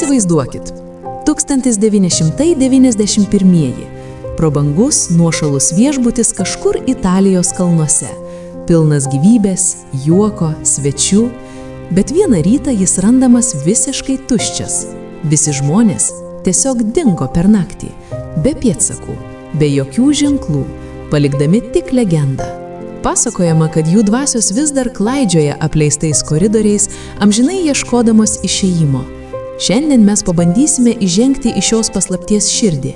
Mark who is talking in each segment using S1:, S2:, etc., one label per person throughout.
S1: Įsivaizduokit, 1991. Prabangus, nuošalus viešbutis kažkur Italijos kalnuose. Pilnas gyvybės, juoko, svečių, bet vieną rytą jis randamas visiškai tuščias. Visi žmonės tiesiog dingo per naktį, be pėdsakų, be jokių ženklų, palikdami tik legendą. Pasakojama, kad jų dvasios vis dar klaidžioja apleistais koridoriais, amžinai ieškodamos išėjimo. Šiandien mes pabandysime įžengti į šios paslapties širdį,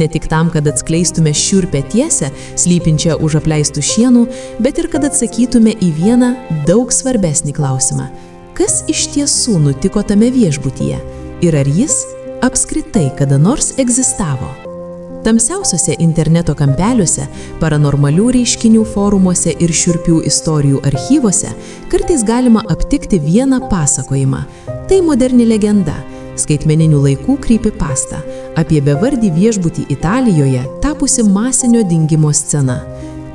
S1: ne tik tam, kad atskleistume šiurpią tiesę, slypinčią už apleistų šienų, bet ir kad atsakytume į vieną daug svarbesnį klausimą. Kas iš tiesų nutiko tame viešbutyje ir ar jis apskritai kada nors egzistavo? Tamsiausiuose interneto kampeliuose, paranormalių reiškinių forumuose ir šiurpių istorijų archyvuose kartais galima aptikti vieną pasakojimą. Tai moderni legenda, skaitmeninių laikų creepypasta apie bevardį viešbutį Italijoje tapusi masinio dingimo scena.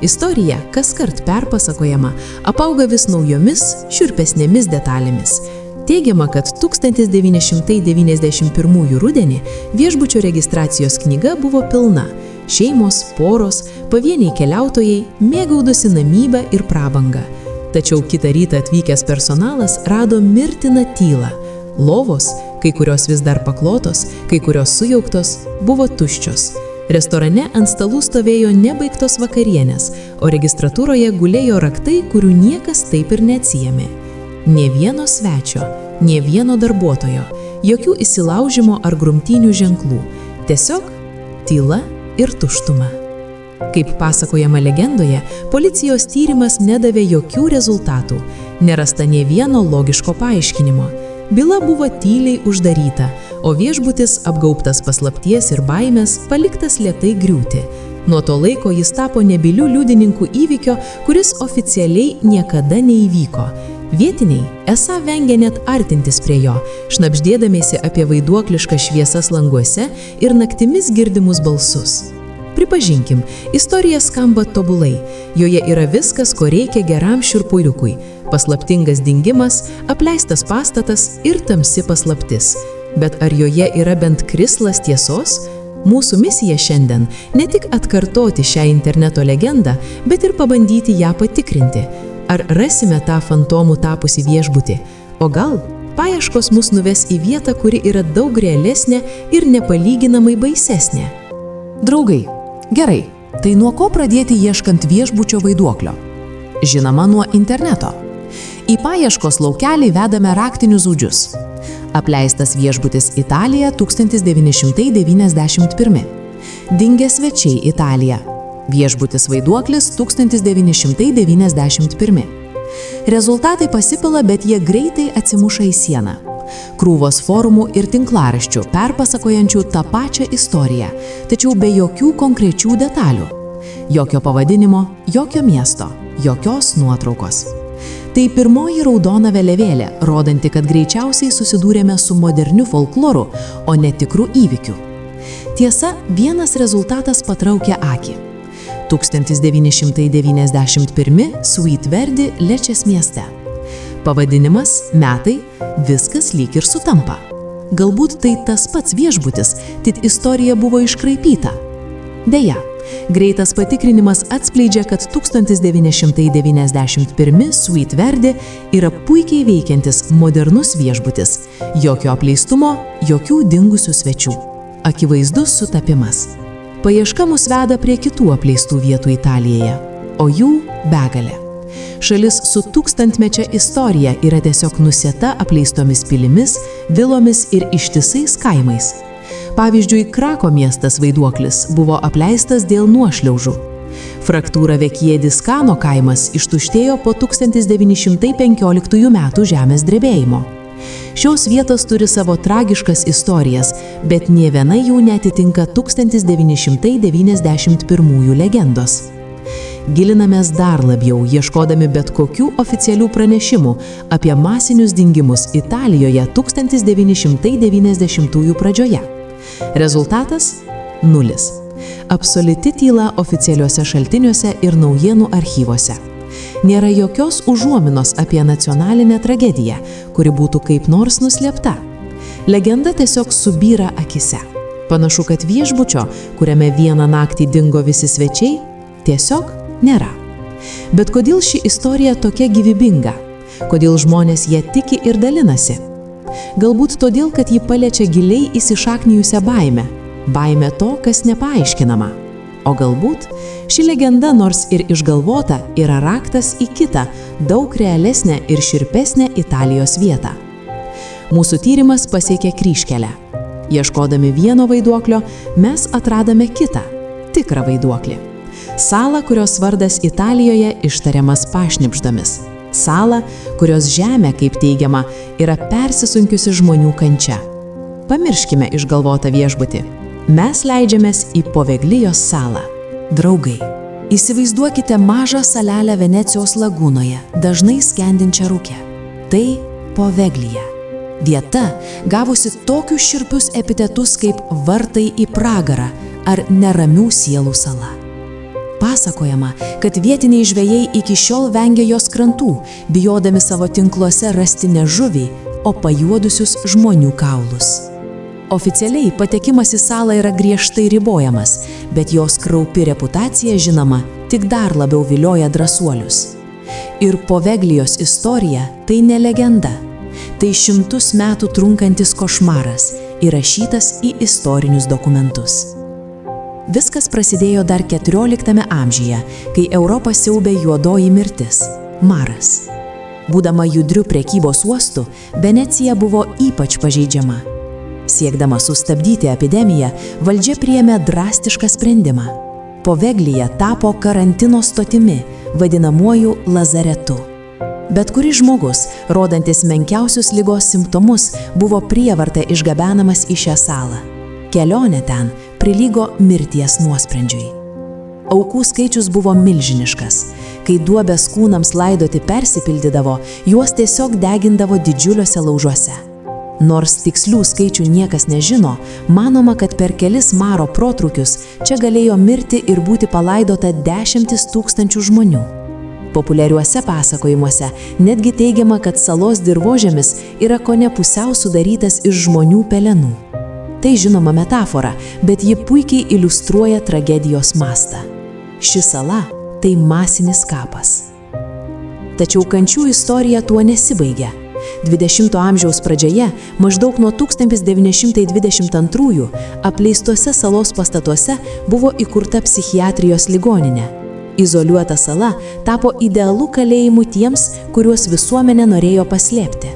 S1: Istorija, kaskart perpasakojama, apauga vis naujomis, šiurpesnėmis detalėmis. Teigiama, kad 1991 rudenį viešbučio registracijos knyga buvo pilna. Šeimos, poros, pavieniai keliautojai mėgaudosi namybę ir prabangą. Tačiau kitą rytą atvykęs personalas rado mirtiną tylą. Lovos, kai kurios vis dar paklotos, kai kurios sujauktos, buvo tuščios. Restorane ant stalų stovėjo nebaigtos vakarienės, o registratūroje gulėjo raktai, kurių niekas taip ir neatsiėmė. Nė vieno svečio, nė vieno darbuotojo, jokių įsilaužimo ar grumtynių ženklų, tiesiog tyla ir tuštuma. Kaip pasakojama legendoje, policijos tyrimas nedavė jokių rezultatų, nerasta nė vieno logiško paaiškinimo. Byla buvo tyliai uždaryta, o viešbutis, apgaubtas paslapties ir baimės, paliktas lėtai griūti. Nuo to laiko jis tapo nebyliu liudininku įvykio, kuris oficialiai niekada neįvyko. Vietiniai esą vengia net artintis prie jo, šnabždėdamiesi apie vaiduokliškas šviesas languose ir naktimis girdimus balsus. Pripažinkim, istorija skamba tobulai, joje yra viskas, ko reikia geram šiurpuliukui. Paslaptingas dingimas, apleistas pastatas ir tamsi paslaptis. Bet ar joje yra bent krislas tiesos? Mūsų misija šiandien ne tik atkartoti šią interneto legendą, bet ir pabandyti ją patikrinti. Ar rasime tą fantomų tapusį viešbutį? O gal paieškos mus nuves į vietą, kuri yra daug realesnė ir nepalyginamai baisesnė?
S2: Draugai, gerai, tai nuo ko pradėti ieškant viešbučio vaiduoklio? Žinoma, nuo interneto. Į paieškos laukelį vedame raktinius žodžius. Apleistas viešbutis Italija 1991. Dingę svečiai Italija. Viešbutis vaiduoklis 1991. Rezultatai pasipila, bet jie greitai atsimuša į sieną. Krūvos forumų ir tinklaraščių perpasakojančių tą pačią istoriją, tačiau be jokių konkrečių detalių. Jokio pavadinimo, jokio miesto, jokios nuotraukos. Tai pirmoji raudona vėliavėlė, rodanti, kad greičiausiai susidūrėme su moderniu folkloru, o ne tikru įvykiu. Tiesa, vienas rezultatas patraukia akį. 1991 Sweet Verdi Lečės mieste. Pavadinimas, metai, viskas lyg ir sutampa. Galbūt tai tas pats viešbutis, tik istorija buvo iškraipyta. Deja, greitas patikrinimas atskleidžia, kad 1991 Sweet Verdi yra puikiai veikiantis modernus viešbutis. Jokio apleistumo, jokių dingusių svečių. Akivaizdus sutapimas. Paieška mus veda prie kitų apleistų vietų Italijoje, o jų begalė. Šalis su tūkstantmečia istorija yra tiesiog nusėta apleistomis pilimis, vilomis ir ištisais kaimais. Pavyzdžiui, Krako miestas vaiduoklis buvo apleistas dėl nuošliaužų. Fraktūra Vekiediskano kaimas ištuštėjo po 1915 metų žemės drebėjimo. Šios vietos turi savo tragiškas istorijas, bet nė viena jų neatitinka 1991 legendos. Gilinamės dar labiau, ieškodami bet kokių oficialių pranešimų apie masinius dingimus Italijoje 1990 pradžioje. Rezultatas – 0. Absoliuti tyla oficialiuose šaltiniuose ir naujienų archyvuose. Nėra jokios užuominos apie nacionalinę tragediją, kuri būtų kaip nors nuslėpta. Legenda tiesiog subyra akise. Panašu, kad viešbučio, kuriame vieną naktį dingo visi svečiai, tiesiog nėra. Bet kodėl ši istorija tokia gyvybinga? Kodėl žmonės ją tiki ir dalinasi? Galbūt todėl, kad ji paliečia giliai įsišaknijusią baimę. Baimė to, kas nepaaiškinama. O galbūt ši legenda, nors ir išgalvota, yra raktas į kitą, daug realesnę ir šiurpesnę Italijos vietą. Mūsų tyrimas pasiekė kryžkelę. Ieškodami vieno vaiduoklio, mes atradome kitą, tikrą vaiduoklį. Salą, kurios vardas Italijoje ištariamas pašnibždomis. Salą, kurios žemė, kaip teigiama, yra persisunkiusi žmonių kančia. Pamirškime išgalvotą viešbutį. Mes leidžiamės į Poveglijos salą. Draugai, įsivaizduokite mažą salelę Venecijos lagūnoje, dažnai skendinčią rūke. Tai Poveglija. Vieta, gavusi tokius šiurpius epitetus kaip vartai į pragarą ar neramių sielų sala. Pasakojama, kad vietiniai žvejai iki šiol vengia jos krantų, bijodami savo tinkluose rasti ne žuvį, o pajuodusius žmonių kaulus. Oficialiai patekimas į salą yra griežtai ribojamas, bet jos kraupi reputacija, žinoma, tik dar labiau vilioja drąsuolius. Ir Poveglijos istorija tai ne legenda. Tai 100 metų trunkantis košmaras, įrašytas į istorinius dokumentus. Viskas prasidėjo dar 14 amžiuje, kai Europą siaubė juodoji mirtis – maras. Būdama judriu prekybos uostu, Venecija buvo ypač pažeidžiama. Siekdama sustabdyti epidemiją, valdžia priėmė drastišką sprendimą. Poveglija tapo karantino stotimi, vadinamuoju lazaretu. Bet kuris žmogus, rodantis menkiausius ligos simptomus, buvo prievarta išgabenamas į šią salą. Kelionė ten prilygo mirties nuosprendžiui. Aukų skaičius buvo milžiniškas. Kai duobės kūnams laidoti persipildydavo, juos tiesiog degindavo didžiuliuose laužuose. Nors tikslių skaičių niekas nežino, manoma, kad per kelis maro protrūkius čia galėjo mirti ir būti palaidota 10 000 žmonių. Populiariuose pasakojimuose netgi teigiama, kad salos dirvožemis yra kone pusiau sudarytas iš žmonių pelenų. Tai žinoma metafora, bet ji puikiai iliustruoja tragedijos mastą. Ši sala – tai masinis kapas. Tačiau kančių istorija tuo nesibaigia. 20 amžiaus pradžioje, maždaug nuo 1922, apleistuose salos pastatuose buvo įkurta psichiatrijos ligoninė. Izoliuota sala tapo idealu kalėjimu tiems, kuriuos visuomenė norėjo paslėpti.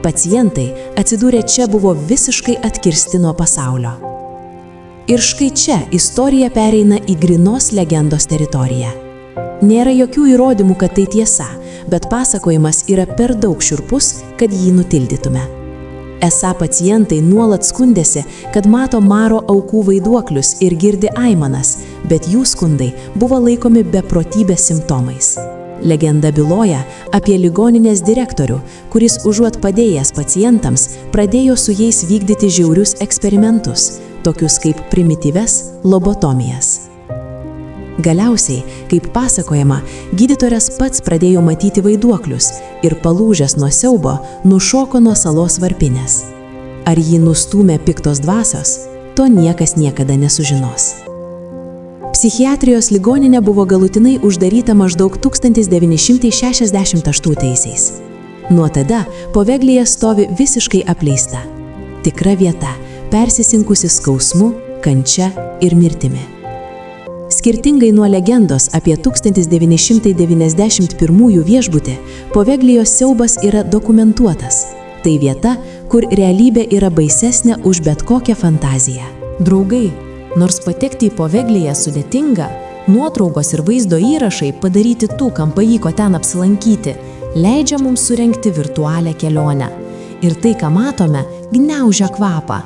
S2: Pacientai atsidūrę čia buvo visiškai atkirsti nuo pasaulio. Ir štai čia istorija pereina į grynos legendos teritoriją. Nėra jokių įrodymų, kad tai tiesa, bet pasakojimas yra per daug šiurpus, kad jį nutildytume. Esą pacientai nuolat skundėsi, kad mato maro aukų vaiduoklius ir girdi aimanas, bet jų skundai buvo laikomi beprotybės simptomais. Legenda byloja apie ligoninės direktorių, kuris užuot padėjęs pacientams, pradėjo su jais vykdyti žiaurius eksperimentus, tokius kaip primityves lobotomijas. Galiausiai, kaip pasakojama, gydytojas pats pradėjo matyti vaiduoklius ir palūžęs nuo siaubo nušoko nuo salos varpinės. Ar jį nustūmė piktos dvasios, to niekas niekada nesužinos. Psichiatrijos ligoninė buvo galutinai uždaryta maždaug 1968-aisiais. Nuo tada Poveglija stovi visiškai apleista. Tikra vieta, persisinkusi skausmu, kančia ir mirtimi. Skirtingai nuo legendos apie 1991 viešbutį, Poveglijos siaubas yra dokumentuotas. Tai vieta, kur realybė yra baisesnė už bet kokią fantaziją. Draugai, nors patekti į Povegliją sudėtinga, nuotraukos ir vaizdo įrašai padaryti tų, kam pavyko ten apsilankyti, leidžia mums surengti virtualią kelionę. Ir tai, ką matome, gniaužia kvapą.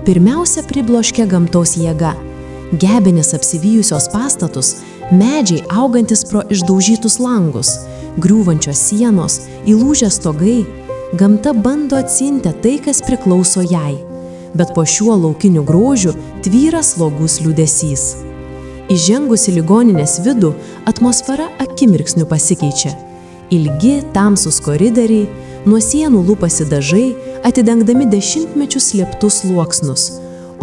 S2: Pirmiausia, pribloškia gamtos jėga. Gebenis apsivijusios pastatus, medžiai augantis pro išdaužytus langus, griūvančios sienos, įlūžę stogai, gamta bando atsiimti tai, kas priklauso jai. Bet po šiuo laukiniu grožiu tvyra slogus liūdesys. Įžengus į ligoninės vidų, atmosfera akimirksniu pasikeičia. Ilgi, tamsūs koridoriai, nuo sienų lupasi dažai, atidengdami dešimtmečius slėptus sluoksnius.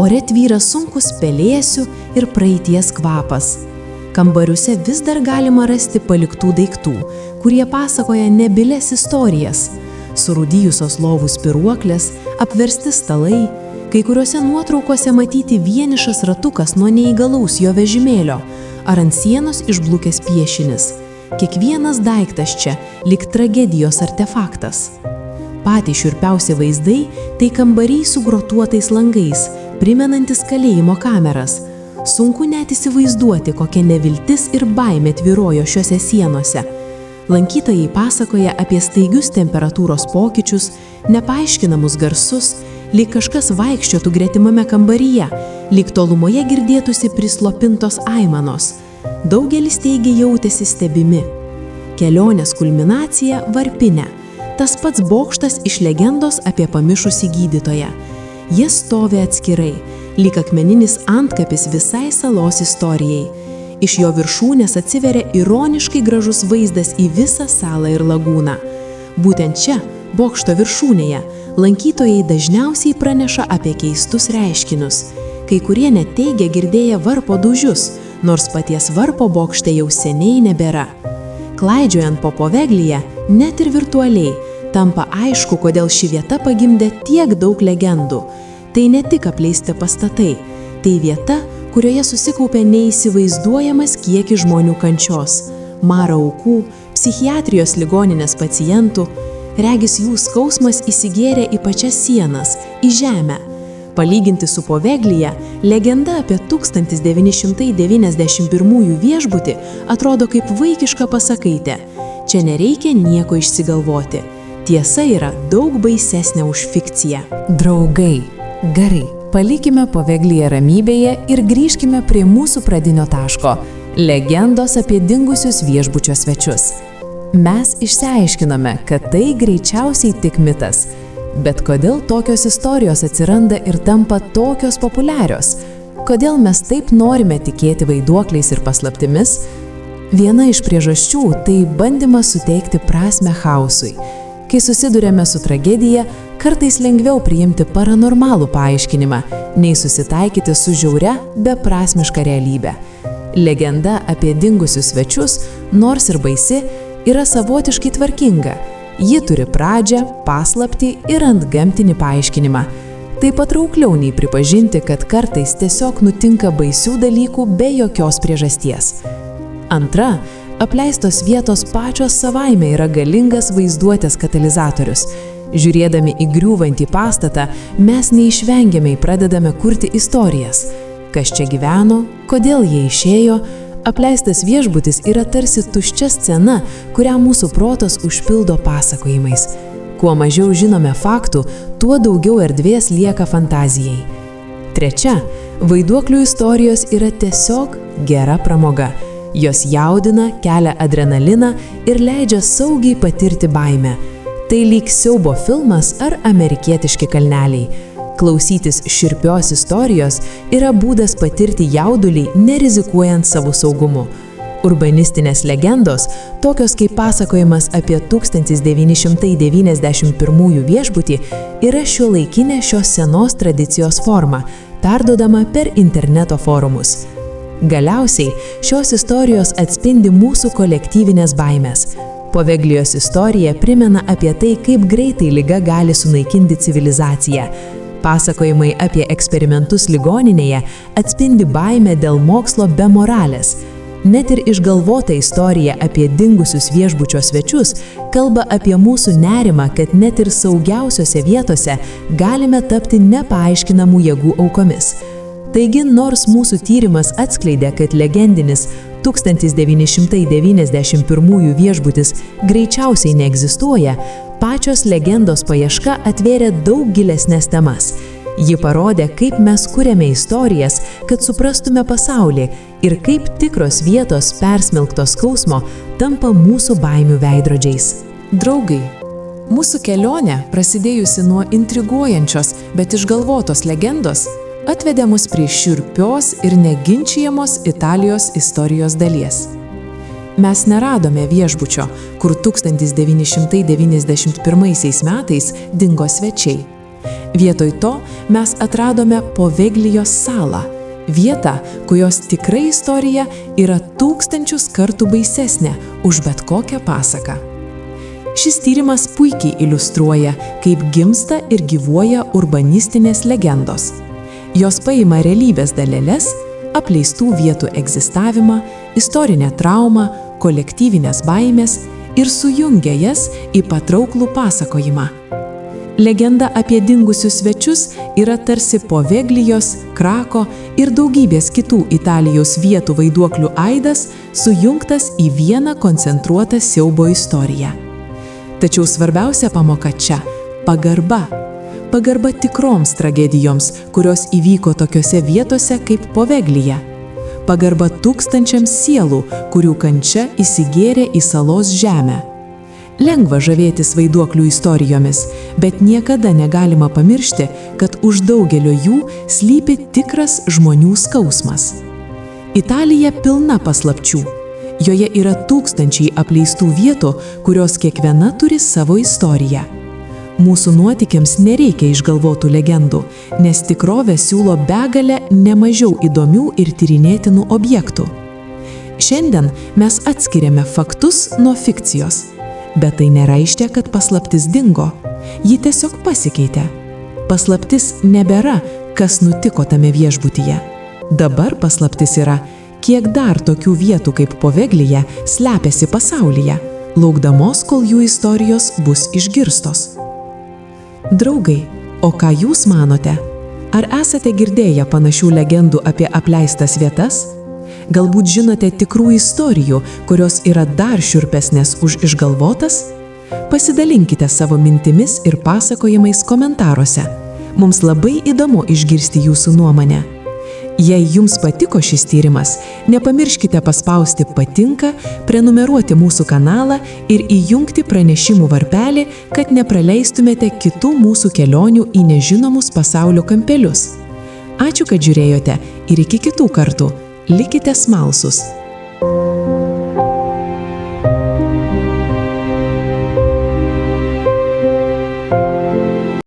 S2: Ore tvyra sunkus pelėsių ir praeities kvapas. Kambariuose vis dar galima rasti paliktų daiktų, kurie pasakoja nebylias istorijas. Surūdijusios lovų spyruoklės, apversti stalai, kai kuriuose nuotraukose matyti vienišas ratukas nuo neįgalaus jo vežimėlio ar ant sienos išblukęs piešinis. Kiekvienas daiktas čia lyg tragedijos artefaktas. Patys šiurpiausi vaizdai tai kambariai su grotuotais langais, primenantis kalėjimo kameras. Sunku net įsivaizduoti, kokia neviltis ir baimė tvyrojo šiuose sienose. Lankytojai pasakoja apie staigius temperatūros pokyčius, nepaaiškinamus garsus, lyg kažkas vaikščiotų gretimame kambaryje, lyg tolumoje girdėtųsi prislopintos aimanos. Daugelis teigia jautėsi stebimi. Kelionės kulminacija Varpinė. Tas pats bokštas iš legendos apie pamišusį gydytoją. Jis stovi atskirai, lyg akmeninis antkapis visai salos istorijai. Iš jo viršūnės atsiveria ironiškai gražus vaizdas į visą salą ir lagūną. Būtent čia, bokšto viršūnėje, lankytojai dažniausiai praneša apie keistus reiškinius. Kai kurie net teigia girdėję varpo dūžius, nors paties varpo bokšte jau seniai nebėra. Klaidžiojant po Poveglyje, net ir virtualiai, tampa aišku, kodėl ši vieta pagimdė tiek daug legendų. Tai ne tik apleisti pastatai, tai vieta, kurioje susikaupė neįsivaizduojamas kiekis žmonių kančios, maro aukų, psichiatrijos ligoninės pacientų, regis jų skausmas įsigėrė į pačias sienas, į žemę. Palyginti su Poveglyje, legenda apie 1991 viešbutį atrodo kaip vaikiška pasakaitė. Čia nereikia nieko išsigalvoti. Tiesa yra daug baisesnė už fikciją.
S1: Draugai, gerai, palikime Poveglyje ramybėje ir grįžkime prie mūsų pradinio taško – legendos apie dingusius viešbučio svečius. Mes išsiaiškinome, kad tai greičiausiai tik mitas. Bet kodėl tokios istorijos atsiranda ir tampa tokios populiarios? Kodėl mes taip norime tikėti vaiduokliais ir paslaptimis? Viena iš priežasčių – tai bandymas suteikti prasmę chaosui. Kai susiduriame su tragedija, kartais lengviau priimti paranormalų paaiškinimą, nei susitaikyti su žiauria, beprasmiška realybė. Legenda apie dingusius svečius, nors ir baisi, yra savotiškai tvarkinga. Ji turi pradžią, paslaptį ir antgamtinį paaiškinimą. Tai patraukliau nei pripažinti, kad kartais tiesiog nutinka baisių dalykų be jokios priežasties. Antra, apleistos vietos pačios savaime yra galingas vaizduotės katalizatorius. Žiūrėdami į griūvantį pastatą, mes neišvengiamai pradedame kurti istorijas. Kas čia gyveno, kodėl jie išėjo, apleistas viešbutis yra tarsi tuščia scena, kurią mūsų protas užpildo pasakojimais. Kuo mažiau žinome faktų, tuo daugiau erdvės lieka fantazijai. Trečia, vaiduoklių istorijos yra tiesiog gera pramoga. Jos jaudina, kelia adrenaliną ir leidžia saugiai patirti baimę. Tai lyg siaubo filmas ar amerikietiški kalneliai. Klausytis šiurpios istorijos yra būdas patirti jaudulį, nerizikuojant savo saugumu. Urbanistinės legendos, tokios kaip pasakojimas apie 1991 viešbutį, yra šiuolaikinė šios senos tradicijos forma, perduodama per interneto forumus. Galiausiai, šios istorijos atspindi mūsų kolektyvinės baimės. Poveglijos istorija primena apie tai, kaip greitai liga gali sunaikinti civilizaciją. Pasakojimai apie eksperimentus ligoninėje atspindi baimę dėl mokslo be moralės. Net ir išgalvota istorija apie dingusius viešbučio svečius kalba apie mūsų nerimą, kad net ir saugiausiose vietose galime tapti nepaaiškinamų jėgų aukomis. Taigi, nors mūsų tyrimas atskleidė, kad legendinis 1991 viešbutis greičiausiai neegzistuoja, pačios legendos paieška atvėrė daug gilesnės temas. Ji parodė, kaip mes kuriame istorijas, kad suprastume pasaulį ir kaip tikros vietos persmelktos skausmo tampa mūsų baimių veidrodžiais. Draugai, mūsų kelionė, prasidėjusi nuo intriguojančios, bet išgalvotos legendos, atvedė mus prie šiurpios ir neginčijamos Italijos istorijos dalies. Mes neradome viešbučio, kur 1991 metais dingo svečiai.
S2: Vietoj to mes atradome Poveglijos salą, vietą, kurios tikra istorija yra 1000 kartų baisesnė už bet kokią pasaką. Šis tyrimas puikiai iliustruoja, kaip gimsta ir gyvuoja urbanistinės legendos. Jos paima realybės daleles, apleistų vietų egzistavimą, istorinę traumą, kolektyvinės baimės ir sujungia jas į patrauklų pasakojimą. Legenda apie dingusius svečius yra tarsi Poveglijos, Krako ir daugybės kitų Italijos vietų vaiduoklių aidas sujungtas į vieną koncentruotą siaubo istoriją. Tačiau svarbiausia pamoka čia – pagarba. Pagarba tikroms tragedijoms, kurios įvyko tokiose vietose kaip Poveglija. Pagarba 1000 sielų, kurių kančia įsigėrė į salos žemę. Lengva žavėtis vaiduoklių istorijomis, bet niekada negalima pamiršti, kad už daugelio jų slypi tikras žmonių skausmas. Italija pilna paslapčių. Joje yra 1000 apleistų vietų, kurios kiekviena turi savo istoriją. Mūsų nuotykiams nereikia išgalvotų legendų, nes tikrovė siūlo begalę nemažiau įdomių ir tyrinėtinų objektų. Šiandien mes atskiriame faktus nuo fikcijos. Bet tai nereiškia, kad paslaptis dingo. Ji tiesiog pasikeitė. Paslaptis nebėra, kas nutiko tame viešbutyje. Dabar paslaptis yra, kiek dar tokių vietų kaip Poveglija slepiasi pasaulyje, laukdamos, kol jų istorijos bus išgirstos. Draugai, o ką jūs manote? Ar esate girdėję panašių legendų apie apleistas vietas? Galbūt žinote tikrų istorijų, kurios yra dar šiurpesnės už išgalvotas? Pasidalinkite savo mintimis ir pasakojimais komentaruose. Mums labai įdomu išgirsti jūsų nuomonę. Jei jums patiko šis tyrimas, nepamirškite paspausti patinka, prenumeruoti mūsų kanalą ir įjungti pranešimų varpelį, kad nepraleistumėte kitų mūsų kelionių į nežinomus pasaulio kampelius. Ačiū, kad žiūrėjote ir iki kitų kartų. Likite smalsūs.